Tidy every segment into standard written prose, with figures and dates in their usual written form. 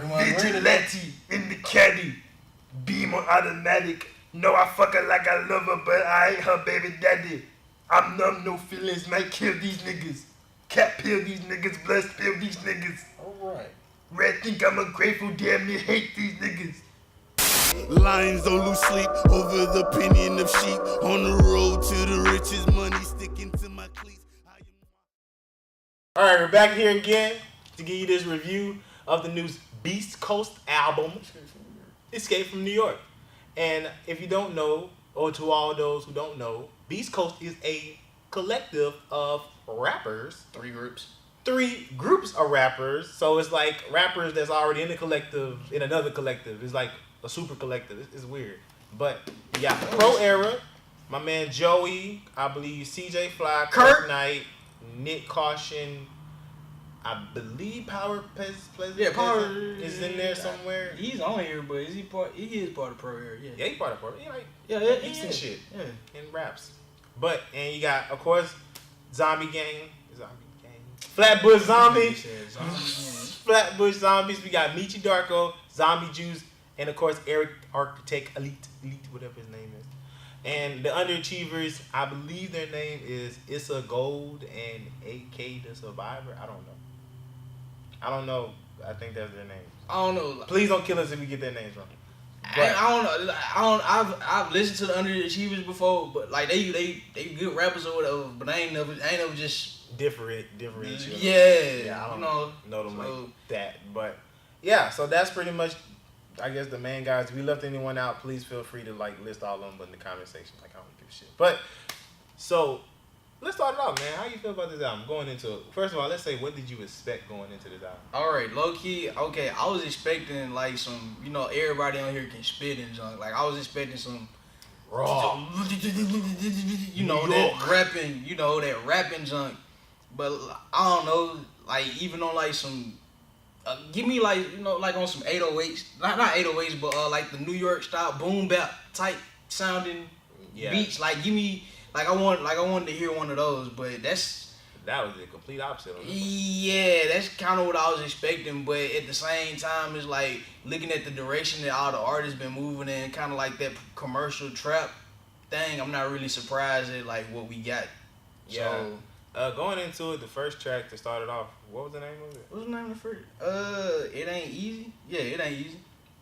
Vigilante in the caddy. Beam on automatic. No, I fuck her like I love her, but I ain't her baby daddy. I'm numb, no feelings, might kill these niggas. Cat pill these niggas, blood spill these niggas. Alright. Red think I'm ungrateful, damn near hate these niggas. Lions don't lose sleep over the opinion of sheep. On the road to the riches, money sticking to my cleats. Alright, we're back here again to give you this review of the new Beast Coast album, Escape from New York. And if you don't know, or to all those who don't know, Beast Coast is a collective of rappers. 3 groups. 3 groups of rappers. So it's like rappers that's already in the collective, in another collective. It's like a super collective. It's weird. But you got Pro Era, my man Joey, I believe CJ Fly, Kurt Knight, Nick Caution, I believe Power Power is in there somewhere. He's on here, but is he part? He is part of Pro Era. Yeah, he's part of Pro Era. He's yeah. and shit. Yeah. And raps. And you got, of course, Zombie Gang. Flatbush Zombies. Flatbush Zombies. We got Michi Darko, Zombie Juice, and of course Eric Architect Elite, whatever his name is. And the Underachievers, I believe their name is Issa Gold and AK the Survivor. I don't know. I think that's their names. I don't know. Please don't kill us if we get their names wrong. I don't know. I've listened to the Underachievers before, but like they good rappers or whatever. But I ain't never just differentiate. Yeah, I don't know them like that. But yeah, so that's pretty much, I guess, the main guys. If we left anyone out, please feel free to like list all of them in the comment section. Like, I don't give a shit. But so let's start it off, man. How you feel about this album? Going into it, first of all, let's say, what did you expect going into this album? All right, low key. Okay, I was expecting like some, everybody on here can spit and junk. Like I was expecting some raw, that rapping, that rapping junk. But I don't know, like even on like some. Give me like like on some 808s, not 808s, but like the New York style boom-bap type sounding beats. Like give me I wanted to hear one of those, but that was the complete opposite. Yeah, that's kind of what I was expecting, but at the same time, it's like looking at the direction that all the artists been moving in, kind of like that commercial trap thing. I'm not really surprised at like what we got. Yeah. So, going into it, the first track to start it off, what was the name of it? What was the name of the first? It Ain't Easy? Yeah, It Ain't Easy.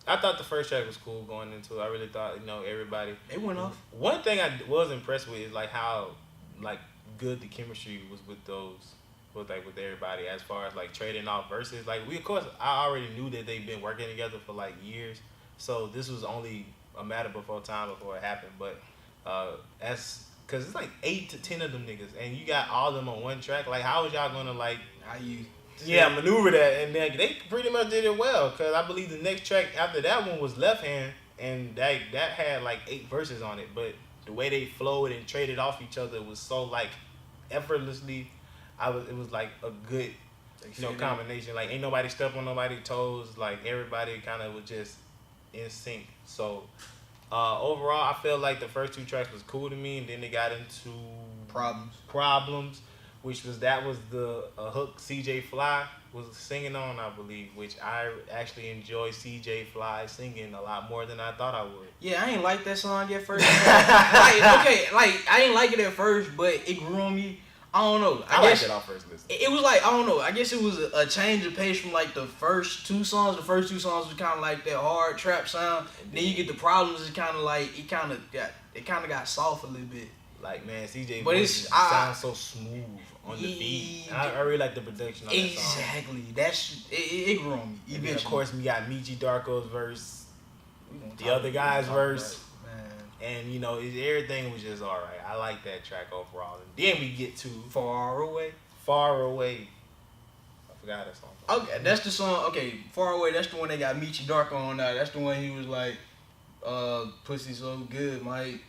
I thought the first track was cool going into it. I really thought, everybody. It went off. One thing I was impressed with is like how like good the chemistry was with everybody as far as like trading off verses. Like I already knew that they've been working together for like years. So this was only a matter before it happened. But because it's like 8 to 10 of them niggas, and you got all of them on one track. Like, how was y'all gonna maneuver that? And then they pretty much did it well. Because I believe the next track after that one was Left Hand, and that had like 8 verses on it. But the way they flowed and traded off each other was so like effortlessly. It was like a good combination. Like, ain't nobody step on nobody's toes. Like, everybody kind of was just in sync. So. Overall, I felt like the first 2 tracks was cool to me, and then they got into Problems, which was the hook CJ Fly was singing on, I believe, which I actually enjoy CJ Fly singing a lot more than I thought I would. Yeah, I ain't like that song at first. I ain't like it at first, but it grew on me. I don't know. I liked it off first listen. It was like, I don't know. I guess it was a change of pace from like the first 2 songs. The first 2 songs was kind of like that hard trap sound. And then you get the Problems. It's kind of like it kind of got soft a little bit. Like, man, CJ, but sounds so smooth on the beat. I really like the production on that song. Exactly. It grew on me. And then, of course, we got Michi Darko's verse, the other guy's verse. And, everything was just all right. I like that track overall. And then we get to Far Away. I forgot that song. Okay, that's the song. Okay, Far Away, that's the one that got Michi Darko on that. That's the one he was like, pussy so good, might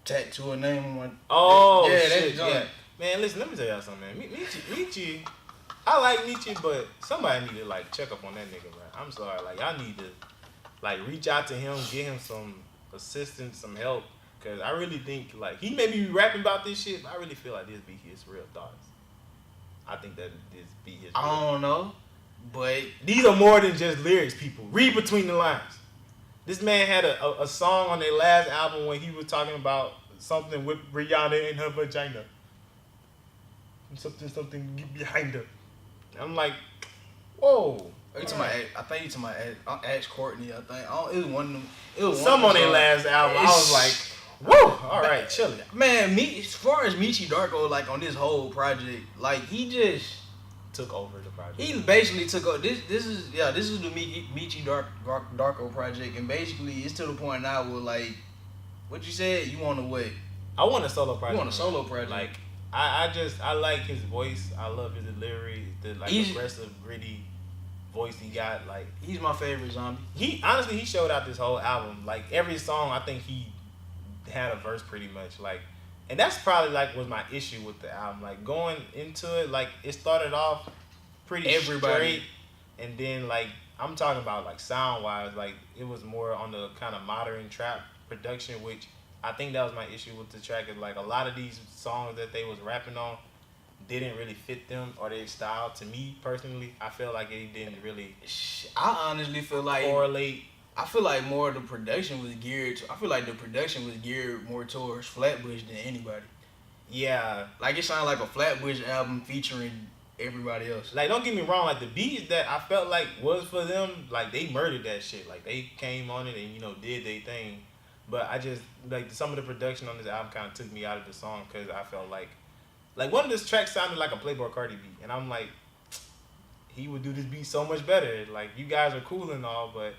tattoo a name on one. Oh, yeah, shit, yeah. Man, listen, let me tell y'all something, man. Michi, I like Michi, but somebody need to, like, check up on that nigga, man. I'm sorry. Like, y'all need to, like, reach out to him, get him some assistance, some help, because I really think, like, he may be rapping about this shit, but I really feel like this be his real thoughts. I think that this be his real I don't know, But these are more than just lyrics, people. Read between the lines. This man had a song on their last album when he was talking about something with Rihanna in her vagina. Something behind her. I'm like, whoa. I think you talking about Ash Courtney. I think it was one of them. It was some on their last album. I was like, woo. All right, chilling. Man, as far as Michi Darko, like on this whole project, like he just took over the project. He basically took over. This is the Michi Darko project, and basically it's to the point now where like, what you said, you want to what? I want a solo project. You want a solo project? Like I like his voice. I love his delivery. The aggressive, gritty voice he got. Like he's my favorite zombie. He honestly he showed out this whole album. Like every song, I think he had a verse pretty much. Like, and that's probably like was my issue with the album. Like going into it, like it started off pretty straight, and then like I'm talking about like sound wise, like it was more on the kind of modern trap production, which I think that was my issue with the track. Is like a lot of these songs that they was rapping on didn't really fit them or their style. To me personally, I feel like it didn't really. I honestly feel like correlate. I feel like more of the production was geared. I feel like the production was geared more towards Flatbush than anybody. Yeah, like it sounded like a Flatbush album featuring everybody else. Like don't get me wrong, like the beats that I felt like was for them, like they murdered that shit. Like they came on it and did their thing. But I just like some of the production on this album kind of took me out of the song because I felt like one of this tracks sounded like a Playboi Carti beat, and I'm like, he would do this beat so much better. Like you guys are cool and all, but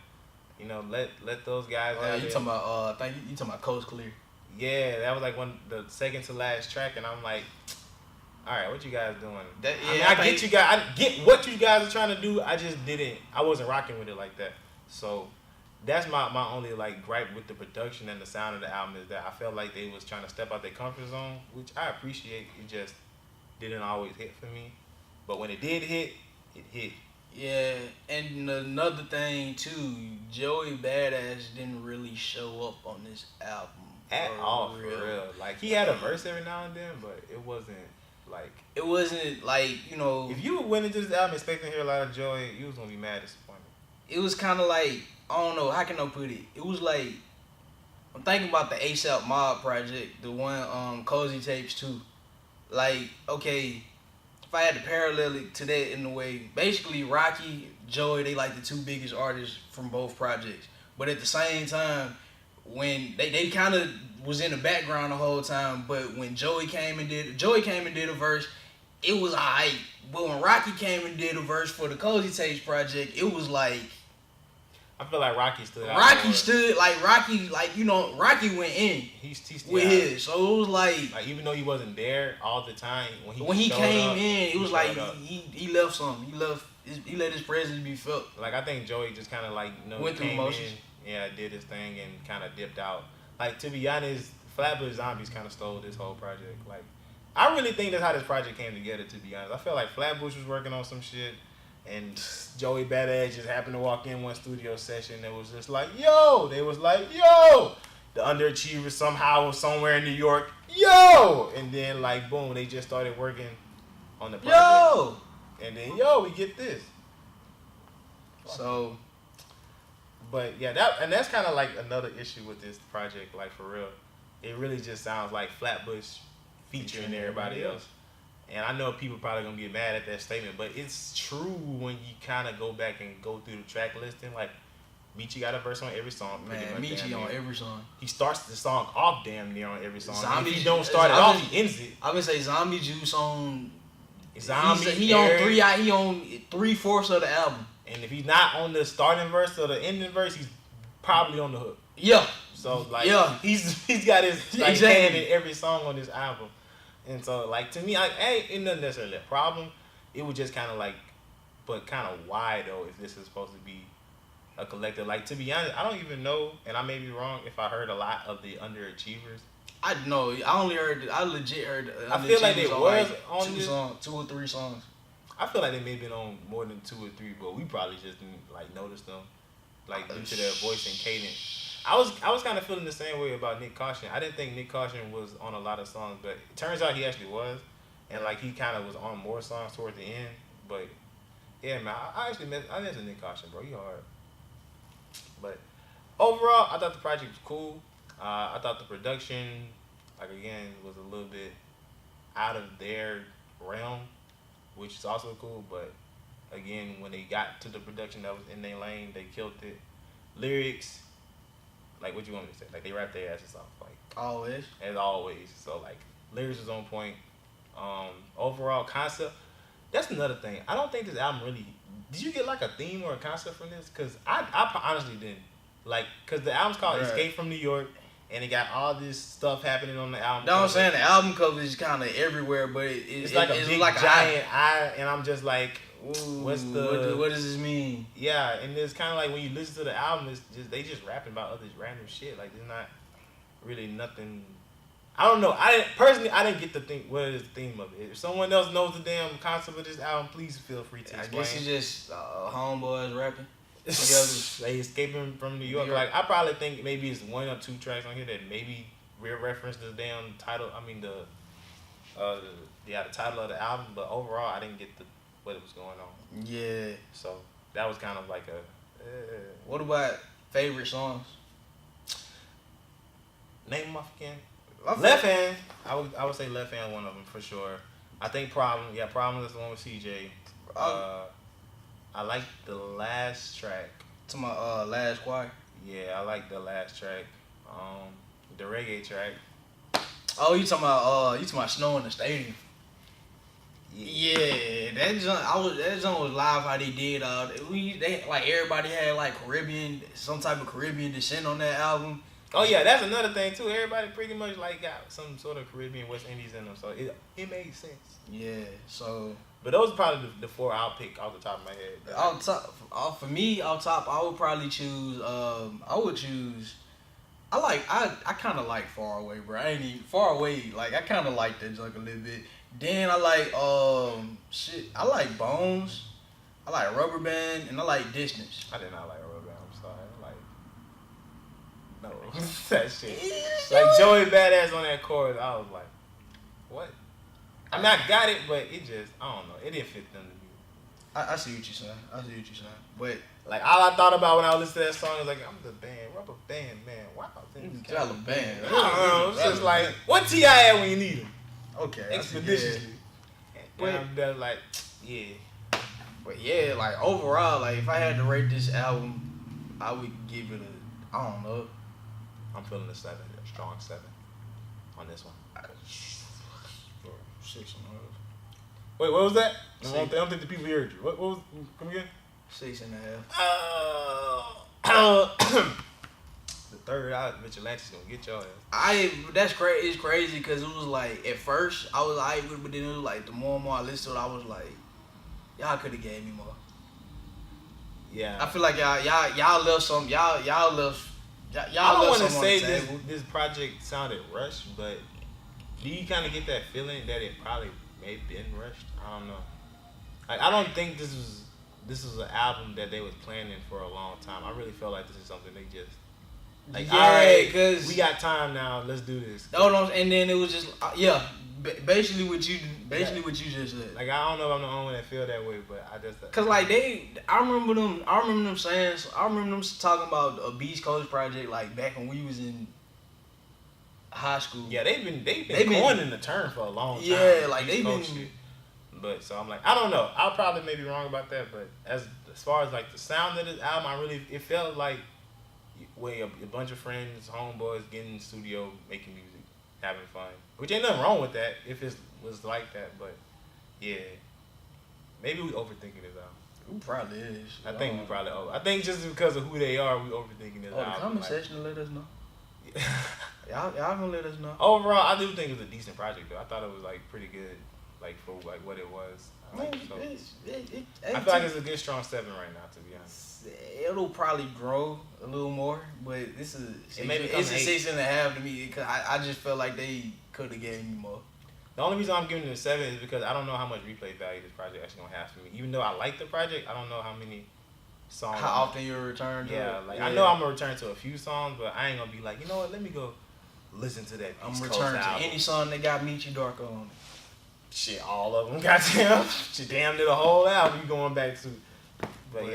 let those guys. You talking about? I think you talking about Coast Clear. Yeah, that was like the second to last track, and I'm like, all right, what you guys doing? I get you guys. I get what you guys are trying to do. I just didn't. I wasn't rocking with it like that. So that's my only like gripe with the production and the sound of the album is that I felt like they was trying to step out their comfort zone, which I appreciate. It just didn't always hit for me. But when it did hit, it hit. Yeah, and another thing too, Joey Badass didn't really show up on this album at all, for real. Like he had a verse every now and then, but it wasn't like if you went into this album expecting to hear a lot of Joey, you was gonna be mad disappointed. It was kind of like, I don't know, how can I put it? It was like, I'm thinking about the ASAP Mob project, the one Cozy Tapes 2. Like, okay, if I had to parallel it to that in a way, basically Rocky, Joey, they like the two biggest artists from both projects. But at the same time, when they kind of was in the background the whole time, but when Joey came and did a verse, it was alright. But when Rocky came and did a verse for the Cozy Tapes project, it was like, I feel like Rocky stood out. Rocky went in. He with his. So it was like even though he wasn't there all the time, when he came in, it was like he left something. He let his presence be felt. Like I think Joey just kind of went through emotions. Did his thing and kind of dipped out. Like to be honest, Flatbush Zombies kind of stole this whole project. Like I really think that's how this project came together. To be honest, I feel like Flatbush was working on some shit. And Joey Badass just happened to walk in one studio session that was just like, yo! They was like, yo! The Underachievers somehow was somewhere in New York, yo! And then like, boom, they just started working on the project. Yo! And then, we get this. So, but yeah, that's kind of like another issue with this project, like for real. It really just sounds like Flatbush featuring everybody else. And I know people probably gonna get mad at that statement, but it's true when you kind of go back and go through the track listing. Like, Michi got a verse on every song. Man, Michi on every song. He starts the song off damn near on every song. Zombie, if he don't start it off, he ends it. I would say Zombie Juice on. Zombie. He on 3/4 of the album. And if he's not on the starting verse or the ending verse, he's probably on the hook. Yeah. So like, he's got his hand in every song on this album. And so, like, to me, it wasn't necessarily a problem. It was just kind of like, but kind of why, though, if this is supposed to be a collective. Like, to be honest, I don't even know, and I may be wrong, if I heard a lot of the Underachievers. I legit heard. I feel like they was on two or three songs. I feel like they may have been on more than 2 or 3, but we probably just didn't, like, notice them, like, due to their voice and cadence. I was kind of feeling the same way about Nick Caution. I didn't think Nick Caution was on a lot of songs, but it turns out he actually was. And like he kind of was on more songs toward the end, but Yeah, man. I actually met Nick Caution, bro. He hard. But overall, I thought the project was cool. I thought the production, like again, was a little bit out of their realm, which is also cool. But again, when they got to the production that was in their lane, they killed it. Lyrics, like what you want me to say? Like they rap their asses off, like Always. as always. So like lyrics was on point. Overall concept. That's another thing. I don't think this album really. Did you get like a theme or a concept from this? Cause I honestly didn't. Like, cause the album's called Escape from New York, and it got all this stuff happening on the album. You know what I'm saying? The album cover is kind of everywhere, but it's like a big giant eye, and I'm just like, ooh, what does this mean? Yeah, and it's kind of like when you listen to the album, it's just they just rapping about other random shit. Like there's not really nothing. I don't know. I didn't get the thing. What is the theme of it? If someone else knows the damn concept of this album, please feel free to explain. I guess it's just homeboys rapping. They escaping from New York. Like I probably think maybe it's 1 or 2 tracks on here that maybe reference the damn title. I mean the title of the album. But overall, I didn't get what was going on. Yeah. So that was kind of like a. What about favorite songs? Name them off again. Left Hand. I would say Left Hand one of them for sure. I think Problem. Yeah, Problem is the one with CJ. I like the last track. To my Last Choir. Yeah, I like the last track. The reggae track. Oh, you talking about Snow in the Stadium? Yeah, that joint was live how they did. They like everybody had like some type of Caribbean descent on that album. Oh yeah, that's another thing too. Everybody pretty much like got some sort of Caribbean West Indies in them, so it made sense. Yeah, so. But those are probably the 4 I'll pick off the top of my head. For me, off top, I would probably choose. I kind of like Far Away, bro. I ain't even Far Away. Like I kind of like that junk a little bit. Then I like I like Bones. I like Rubber Band, and I like Distance. I did not like Rubber Band. I'm sorry. No, that shit. Like Joey Badass on that chorus, I was like, what? I mean, I got it, but it just, I don't know. It didn't fit them to me. I see what you're saying. But like all I thought about when I listened to that song was like, I'm the band, Rubber Band, man. Wow, Band. I don't know. It's just like, what T.I. at when you need him? Okay. Expeditiously. But I'm like, yeah. But yeah, like overall, like if I had to rate this album, I would give it I don't know. I'm feeling a 7, a strong 7 on this one. 6 and a half. Wait, what was that? I don't think the people heard you. What was? Come again? 6 and a half. The third out, Vigilante's gonna get your ass. That's crazy. It's crazy because it was like at first I was alright with it, but then it was like the more and more I listened to it, I was like, y'all could have gave me more. Yeah. I feel like y'all left some. Y'all left. I don't want to say this project sounded rushed, but do you kind of get that feeling that it probably may have been rushed? I don't know. Like, I don't think this was an album that they was planning for a long time. I really felt like this is something they just like. Yeah, all right, cause we got time now. Let's do this. No, and then it was just basically what you just said. Like I don't know if I'm the only one that feel that way, but I just cause like I remember them talking about a Beast Coast project like back when we was in high school. Yeah, they've been coining the term for a long time. Yeah, like they've been. Shit. But so I'm like, I don't know. I'll probably maybe wrong about that, but as far as like the sound of this album, it felt like a bunch of friends, homeboys getting in the studio, making music, having fun. Which ain't nothing wrong with that if it was like that, but yeah. Maybe we overthinking this album. We probably is. I think we probably over. I think just because of who they are, we overthinking this album. The comment section let us know. Y'all gonna let us know. Overall, I do think it was a decent project though. I thought it was like pretty good, like for like what it was. I feel like it's a good strong 7 right now, to be honest. It'll probably grow a little more, but it's a 6.5 to me because I just felt like they could have given me more. The only reason I'm giving it a 7 is because I don't know how much replay value this project actually gonna have for me. Even though I like the project, I don't know how many songs. How often you'll return to it? I know I'm gonna return to a few songs, but I ain't gonna be like, you know what, let me go listen to that. I'm returning to any song that got Meet You Darko on it. shit, all of them, goddamn. Shit, damn near the whole album you going back to. But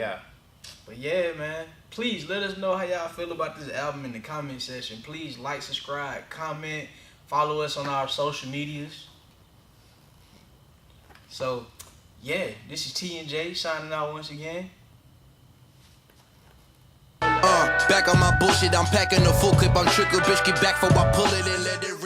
yeah, man. Please let us know how y'all feel about this album in the comment section. Please like, subscribe, comment, follow us on our social medias. So, yeah, this is T and J signing out once again. Back on my bullshit, I'm packing a full clip, I'm trickle, bitch, get back before I pull it and let it